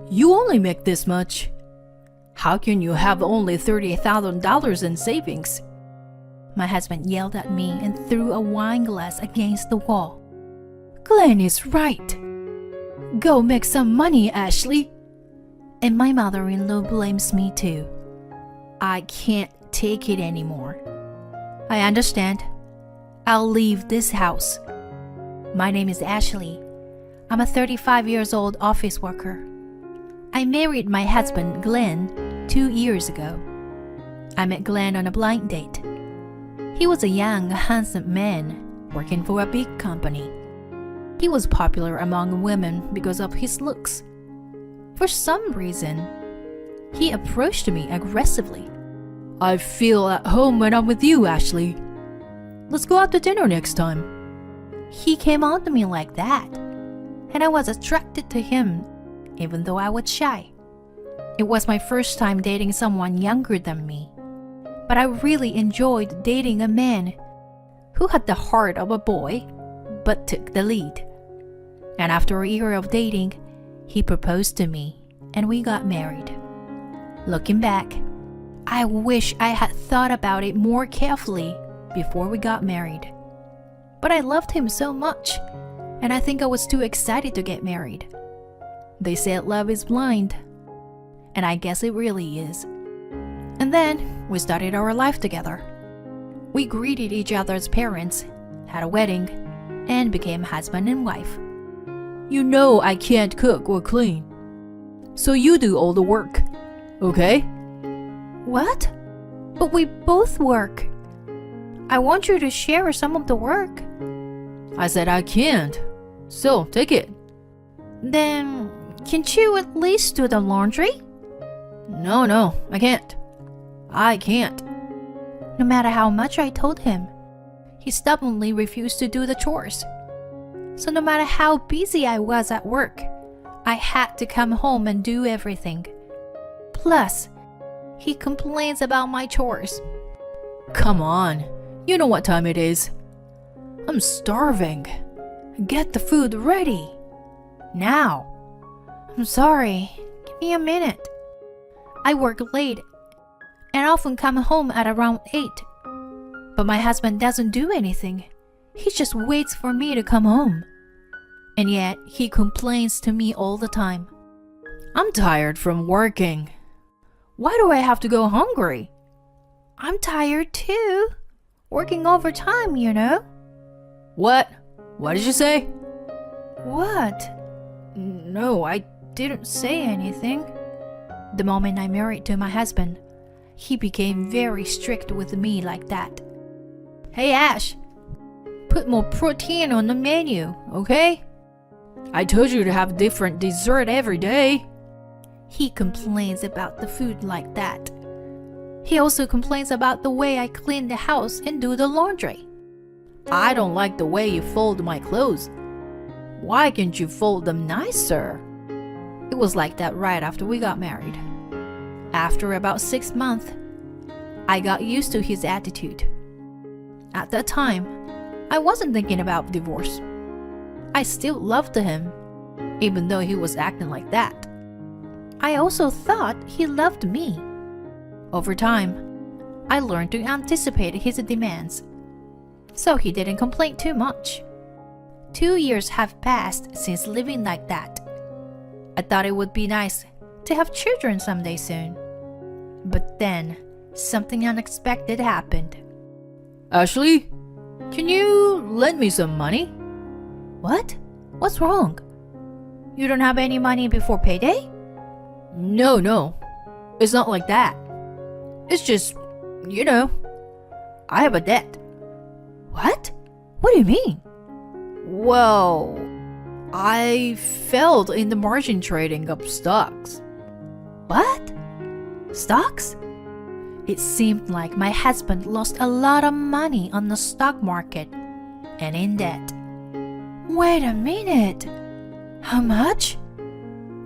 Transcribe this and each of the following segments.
You only make this much. How can you have only $30,000 in savings? My husband yelled at me and threw a wine glass against the wall. Glenn is right. Go make some money, Ashley. And my mother-in-law blames me too. I can't take it anymore. I understand. I'll leave this house. My name is Ashley. I'm a 35 years old office worker. I married my husband, Glenn, 2 years ago. I met Glenn on a blind date. He was a young, handsome man working for a big company. He was popular among women because of his looks. For some reason, he approached me aggressively. I feel at home when I'm with you, Ashley. Let's go out to dinner next time. He came on to me like that, and I was attracted to him, even though I was shy. It was my first time dating someone younger than me, but I really enjoyed dating a man who had the heart of a boy, but took the lead. And after a year of dating, he proposed to me, and we got married. Looking back, I wish I had thought about it more carefully before we got married. But I loved him so much, and I think I was too excited to get married. They said love is blind, and I guess it really is. And then we started our life together. We greeted each other's parents, had a wedding, and became husband and wife. You know I can't cook or clean, so you do all the work, okay? What? But we both work. I want you to share some of the work. I said I can't, so take it. Then, can't you at least do the laundry? No, I can't. I can't. No matter how much I told him, he stubbornly refused to do the chores. So no matter how busy I was at work, I had to come home and do everything. Plus, he complains about my chores. Come on, you know what time it is. I'm starving. Get the food ready. Now. I'm sorry. Give me a minute. I work late and often come home at around 8. But my husband doesn't do anything. He just waits for me to come home. And yet, he complains to me all the time. I'm tired from working. Why do I have to go hungry? I'm tired too. Working overtime, you know. What? What did you say? What? No, I didn't say anything. The moment I married to my husband, he became very strict with me like that. Hey Ash, put more protein on the menu, okay? I told you to have different dessert every day. He complains about the food like that. He also complains about the way I clean the house and do the laundry. I don't like the way you fold my clothes. Why can't you fold them nicer? It was like that right after we got married. After about 6 months, I got used to his attitude. At that time, I wasn't thinking about divorce. I still loved him, even though he was acting like that. I also thought he loved me. Over time, I learned to anticipate his demands, so he didn't complain too much. 2 years have passed since living like that. I thought it would be nice to have children someday soon. But then, something unexpected happened. Ashley, can you lend me some money? What? What's wrong? You don't have any money before payday? No. It's not like that. It's just, I have a debt. What? What do you mean? Well, I failed in the margin trading of stocks. What? Stocks? It seemed like my husband lost a lot of money on the stock market and in debt. Wait a minute. How much?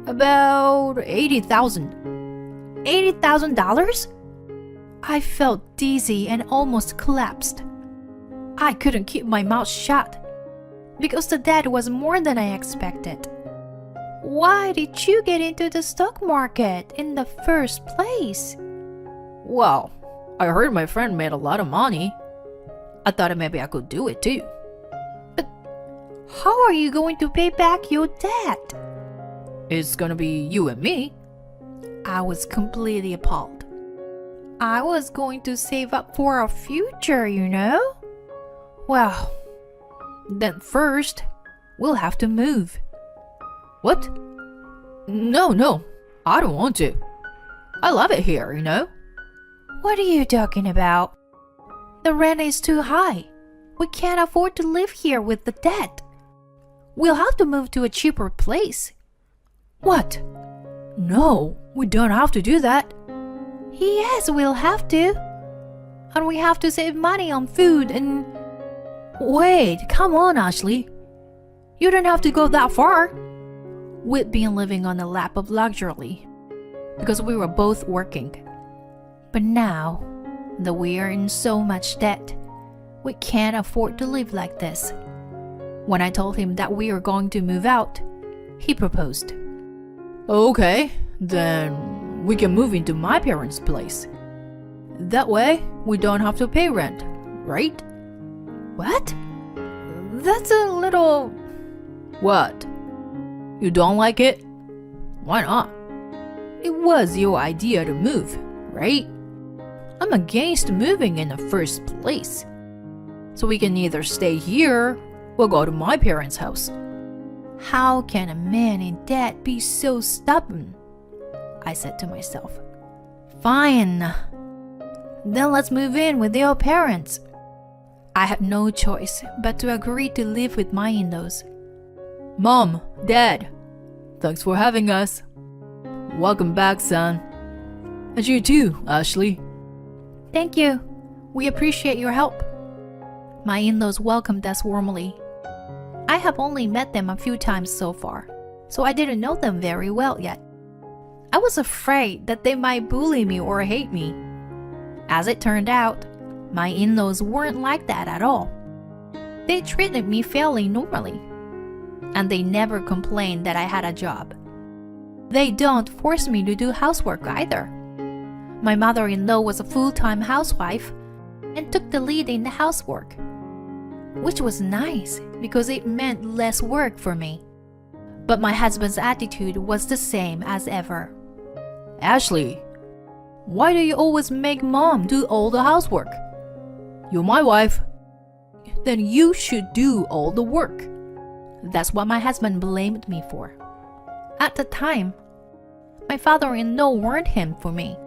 About $80,000. $80,000? I felt dizzy and almost collapsed. I couldn't keep my mouth shut because the debt was more than I expected. Why did you get into the stock market in the first place? Well, I heard my friend made a lot of money. I thought maybe I could do it too. How are you going to pay back your debt? It's gonna be you and me. I was completely appalled. I was going to save up for our future, you know? Well, then first, we'll have to move. What? No, I don't want to. I love it here, you know? What are you talking about? The rent is too high. We can't afford to live here with the debt. We'll have to move to a cheaper place. What? No, we don't have to do that. Yes, we'll have to. And we have to save money on food and... Wait, come on, Ashley. You don't have to go that far. We'd been living on the lap of luxury because we were both working. But now that we are in so much debt, we can't afford to live like this. When I told him that we were going to move out, he proposed. Okay, then we can move into my parents' place. That way, we don't have to pay rent, right? What? That's a little... What? You don't like it? Why not? It was your idea to move, right? I'm against moving in the first place. So we can either stay here or go to my parents' house. How can a man in debt be so stubborn? I said to myself. Fine. Then let's move in with your parents. I had no choice but to agree to live with my in-laws. Mom, Dad, thanks for having us. Welcome back, son. And you too, Ashley. Thank you. We appreciate your help. My in-laws welcomed us warmly. I have only met them a few times so far, so I didn't know them very well yet. I was afraid that they might bully me or hate me. As it turned out, my in-laws weren't like that at all. They treated me fairly normally, and they never complained that I had a job. They don't force me to do housework either. My mother-in-law was a full-time housewife and took the lead in the housework, which was nice because it meant less work for me. But my husband's attitude was the same as ever. Ashley, why do you always make Mom do all the housework? You're my wife. Then you should do all the work. That's what my husband blamed me for. At the time, my father-in-law warned him for me.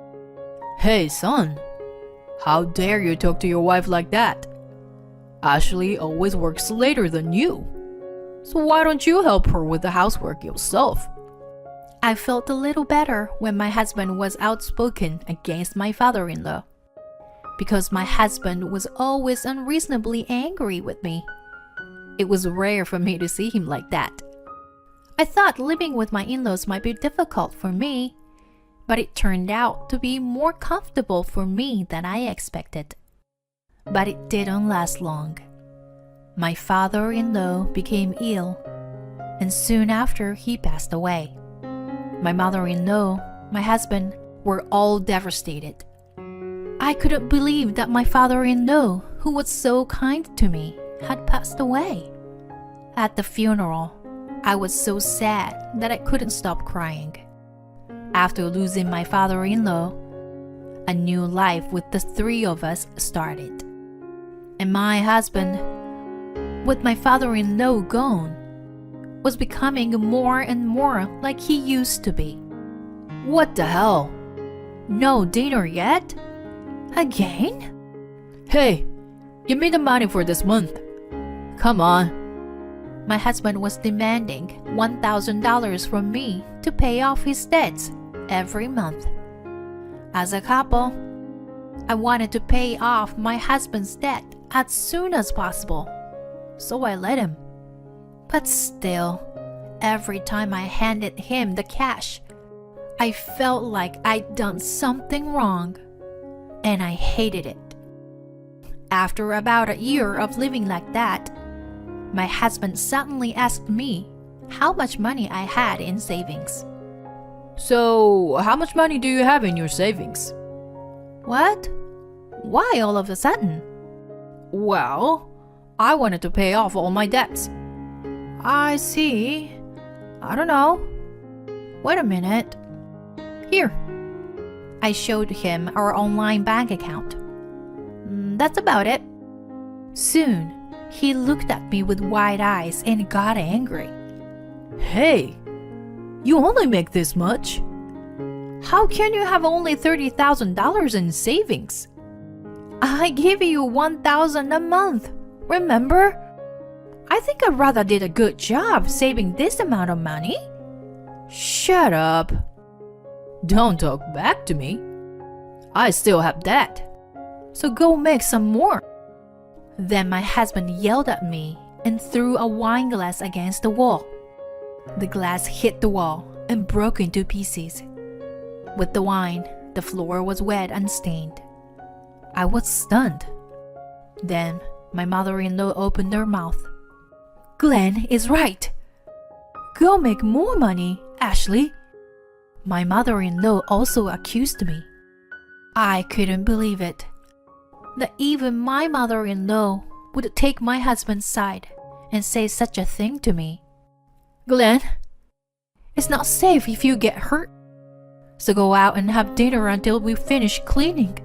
Hey, son, how dare you talk to your wife like that? Ashley always works later than you. So why don't you help her with the housework yourself? I felt a little better when my husband was outspoken against my father-in-law, because my husband was always unreasonably angry with me. It was rare for me to see him like that. I thought living with my in-laws might be difficult for me, but it turned out to be more comfortable for me than I expected. But it didn't last long. My father-in-law became ill, and soon after he passed away. My mother-in-law, my husband, were all devastated. I couldn't believe that my father-in-law, who was so kind to me, had passed away. At the funeral, I was so sad that I couldn't stop crying. After losing my father-in-law, a new life with the three of us started. And my husband, with my father-in-law gone, was becoming more and more like he used to be. What the hell? No dinner yet? Again? Hey, give me the money for this month. Come on. My husband was demanding $1,000 from me to pay off his debts every month. As a couple, I wanted to pay off my husband's debt as soon as possible, so I let him. But still, every time I handed him the cash, I felt like I'd done something wrong, and I hated it. After about a year of living like that, my husband suddenly asked me how much money I had in savings. So, how much money do you have in your savings? What? Why all of a sudden? Well, I wanted to pay off all my debts. I see. I don't know. Wait a minute. Here. I showed him our online bank account. That's about it. Soon, he looked at me with wide eyes and got angry. Hey, you only make this much? How can you have only $30,000 in savings? I give you $1,000 a month, remember? I think I rather did a good job saving this amount of money. Shut up. Don't talk back to me. I still have debt. So go make some more. Then my husband yelled at me and threw a wine glass against the wall. The glass hit the wall and broke into pieces. With the wine, the floor was wet and stained. I was stunned. Then my mother-in-law opened her mouth. Glenn is right. Go make more money, Ashley. My mother-in-law also accused me. I couldn't believe it. That even my mother-in-law would take my husband's side and say such a thing to me. Glenn, it's not safe if you get hurt. So go out and have dinner until we finish cleaning,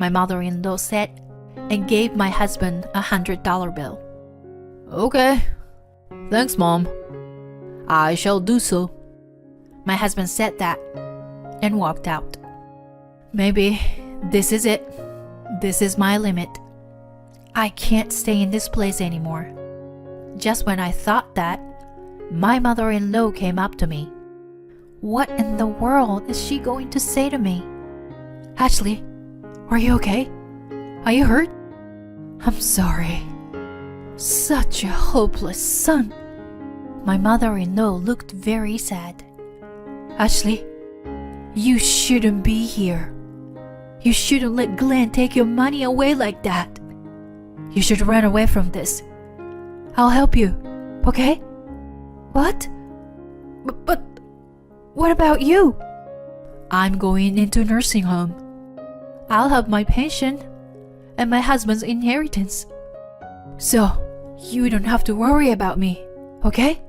my mother-in-law said, and gave my husband $100 bill. Okay. Thanks, Mom. I shall do so. My husband said that and walked out. Maybe this is it. This is my limit. I can't stay in this place anymore. Just when I thought that, my mother-in-law came up to me. What in the world is she going to say to me? Ashley, are you okay? Are you hurt? I'm sorry. Such a hopeless son. My mother-in-law looked very sad. Ashley, you shouldn't be here. You shouldn't let Glenn take your money away like that. You should run away from this. I'll help you, okay? What? But what about you? I'm going into nursing home. I'll have my pension and my husband's inheritance. So, you don't have to worry about me, okay?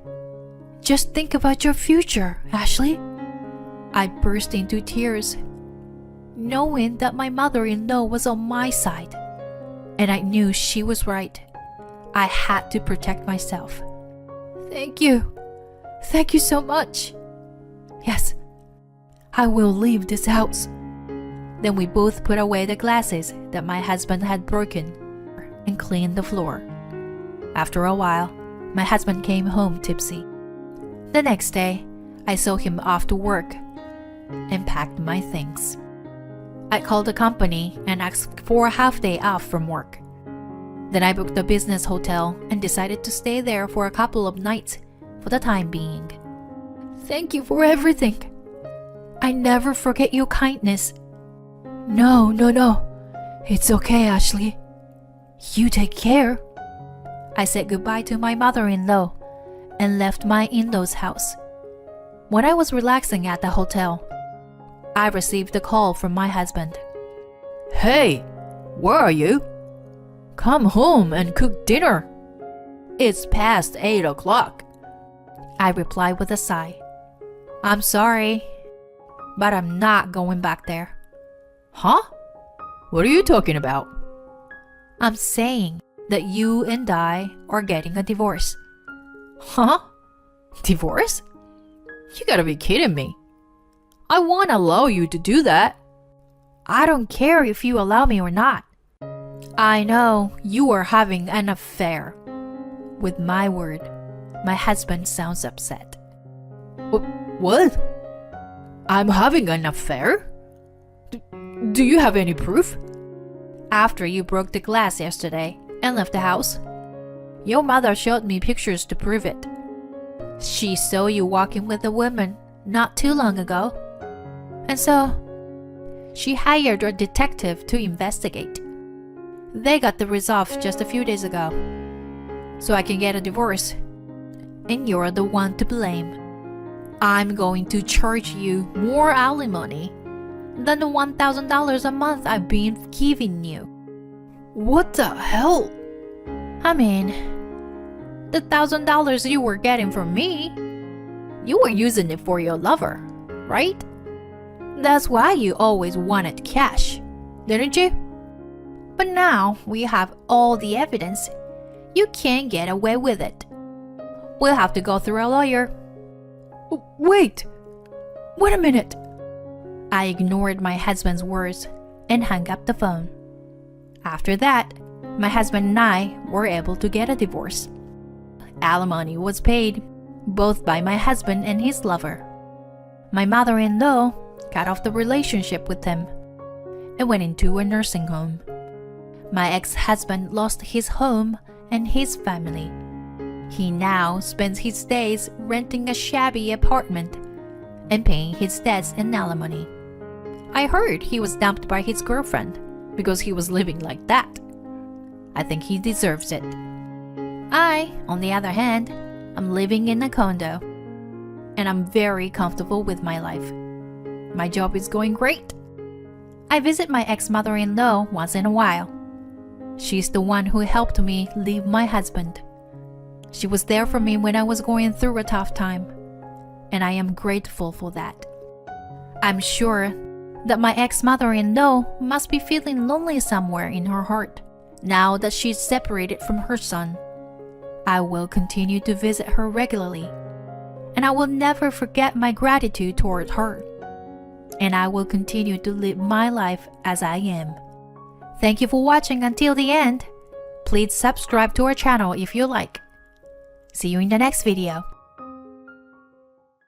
Just think about your future, Ashley. I burst into tears, knowing that my mother-in-law was on my side, and I knew she was right. I had to protect myself. Thank you. Thank you so much. Yes, I will leave this house. Then we both put away the glasses that my husband had broken and cleaned the floor. After a while, my husband came home tipsy. The next day, I saw him off to work and packed my things. I called the company and asked for a half day off from work. Then I booked a business hotel and decided to stay there for a couple of nights for the time being. Thank you for everything. I never forget your kindness. No. It's okay, Ashley. You take care. I said goodbye to my mother-in-law and left my in-laws' house. When I was relaxing at the hotel, I received a call from my husband. Hey, where are you? Come home and cook dinner. It's past 8 o'clock. I replied with a sigh. I'm sorry, but I'm not going back there. Huh? What are you talking about? I'm saying that you and I are getting a divorce. Huh? Divorce? You gotta be kidding me. I won't allow you to do that. I don't care if you allow me or not. I know you are having an affair. With my word, my husband sounds upset. What? I'm having an affair? Do you have any proof? After you broke the glass yesterday and left the house, your mother showed me pictures to prove it. She saw you walking with a woman not too long ago. And so, she hired a detective to investigate. They got the results just a few days ago. So I can get a divorce. and you're the one to blame. I'm going to charge you more alimony than the $1,000 a month I've been giving you. What the hell? I mean, the $1,000 you were getting from me, you were using it for your lover, right? That's why you always wanted cash, didn't you? But now we have all the evidence. You can't get away with it. We'll have to go through a lawyer. Wait a minute. I ignored my husband's words and hung up the phone. After that, my husband and I were able to get a divorce. Alimony was paid, both by my husband and his lover. My mother-in-law cut off the relationship with him and went into a nursing home. My ex-husband lost his home and his family. He now spends his days renting a shabby apartment and paying his debts and alimony. I heard he was dumped by his girlfriend because he was living like that. I think he deserves it. I, on the other hand, am living in a condo, and I'm very comfortable with my life. My job is going great. I visit my ex-mother-in-law once in a while. She's the one who helped me leave my husband. She was there for me when I was going through a tough time, and I am grateful for that. I'm sure that my ex-mother-in-law must be feeling lonely somewhere in her heart now that she's separated from her son. I will continue to visit her regularly, and I will never forget my gratitude toward her. And I will continue to live my life as I am. Thank you for watching until the end. Please subscribe to our channel if you like. See you in the next video.